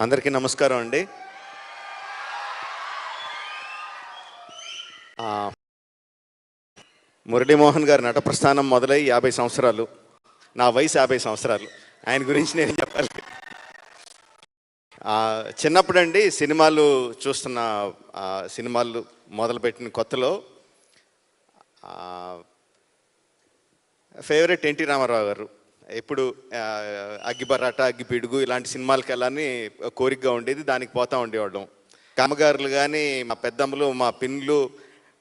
అందరికీ నమస్కారం అండి. మురళీమోహన్ గారి నట ప్రస్థానం మొదలై 50 సంవత్సరాలు. నా వయసు 50 సంవత్సరాలు. ఆయన గురించి నేను చెప్పాలి. చిన్నప్పుడు అండి సినిమాలు చూస్తున్న సినిమాలు మొదలుపెట్టిన కొత్తలో ఫేవరెట్ ఎన్టీ రామారావు గారు. ఎప్పుడు అగ్గిబరాట, అగ్గిపిడుగు ఇలాంటి సినిమాలకి వెళ్ళాలని కోరికగా ఉండేది. దానికి పోతూ ఉండేవాళ్ళం. కామగారులు కానీ, మా పెద్దమ్మలు, మా పిన్లు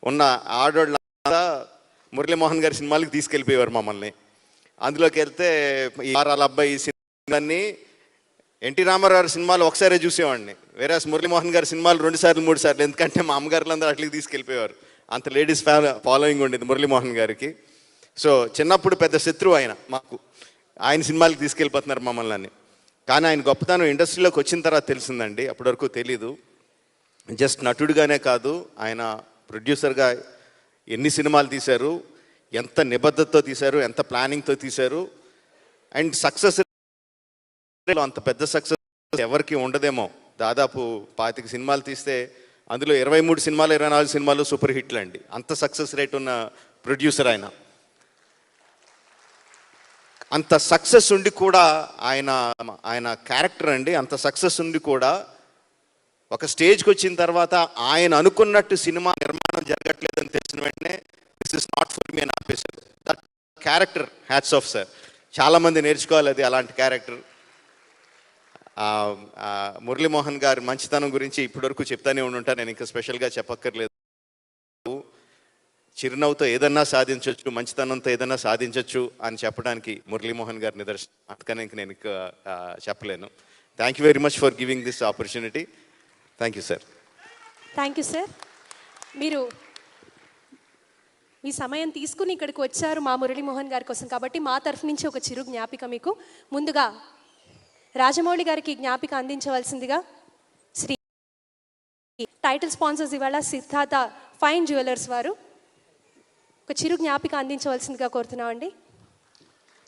ఉన్న ఆడవాళ్ళంతా మురళీమోహన్ గారి సినిమాలకి తీసుకెళ్ళిపోయేవారు మమ్మల్ని. అందులోకి వెళ్తే ఈ వారాల అబ్బాయి సినిమాని ఎన్టీ రామారావు గారి సినిమాలు ఒకసారే చూసేవాడిని. వేరే మురళీమోహన్ గారి సినిమాలు 2 సార్లు 3 సార్లు, ఎందుకంటే మా అమ్మగారులందరూ అట్లకి తీసుకెళ్ళిపోయేవారు. అంత లేడీస్ ఫాలోయింగ్ ఉండేది మురళీమోహన్ గారికి. సో చిన్నప్పుడు పెద్ద శత్రువు ఆయన మాకు. ఆయన సినిమాలకు తీసుకెళ్ళిపోతున్నారు మమ్మల్ని అని. కానీ ఆయన గొప్పతనం ఇండస్ట్రీలోకి వచ్చిన తర్వాత తెలిసిందండి. అప్పటి వరకు తెలీదు. జస్ట్ నటుడిగానే కాదు, ఆయన ప్రొడ్యూసర్గా ఎన్ని సినిమాలు తీశారు, ఎంత నిబద్ధతతో తీశారు, ఎంత ప్లానింగ్తో తీశారు. అండ్ సక్సెస్ అంత పెద్ద సక్సెస్ ఎవరికి ఉండదేమో. దాదాపు 25 సినిమాలు తీస్తే అందులో 23 సినిమాలు 24 సినిమాలు సూపర్ హిట్లు అండి. అంత సక్సెస్ రేట్ ఉన్న ప్రొడ్యూసర్ ఆయన. అంత సక్సెస్ ఉండి కూడా ఆయన క్యారెక్టర్ అండి, అంత సక్సెస్ ఉండి కూడా ఒక స్టేజ్కి వచ్చిన తర్వాత ఆయన అనుకున్నట్టు సినిమా నిర్మాణం జరగట్లేదని తెలిసిన వెంటనే this is not for me అని ఆపేశారు. That character hats off sir. చాలామంది నేర్చుకోవాలి అది, అలాంటి క్యారెక్టర్. మురళీమోహన్ గారి మంచితనం గురించి ఇప్పటివరకు చెప్తానే ఉండుంటాను. నేను ఇంకా స్పెషల్గా చెప్పక్కర్లేదు. చిరునవ్వుతో ఏదన్నా సాధించవచ్చు, మంచితనంతో ఏదన్నా సాధించవచ్చు అని చెప్పడానికి మురళీమోహన్ గారి నిదర్శనం. అందుకని ఇంక నేను చెప్పలేను. Thank you very much for giving this opportunity. Thank you sir. Thank you sir. మీరు మీ సమయం తీసుకుని ఇక్కడికి వచ్చారు మా మురళీమోహన్ గారి కోసం. కాబట్టి మా తరఫు నుంచి ఒక చిరు జ్ఞాపిక మీకు. ముందుగా రాజమౌళి గారికి జ్ఞాపిక అందించవలసిందిగా శ్రీ టైటిల్ స్పాన్సర్స్ ఇవాళ సిద్ధార్థ ఫైన్ జ్యువెలర్స్ వారు ఒక చిరు జ్ఞాపిక అందించవలసిందిగా కోరుతున్నామండి.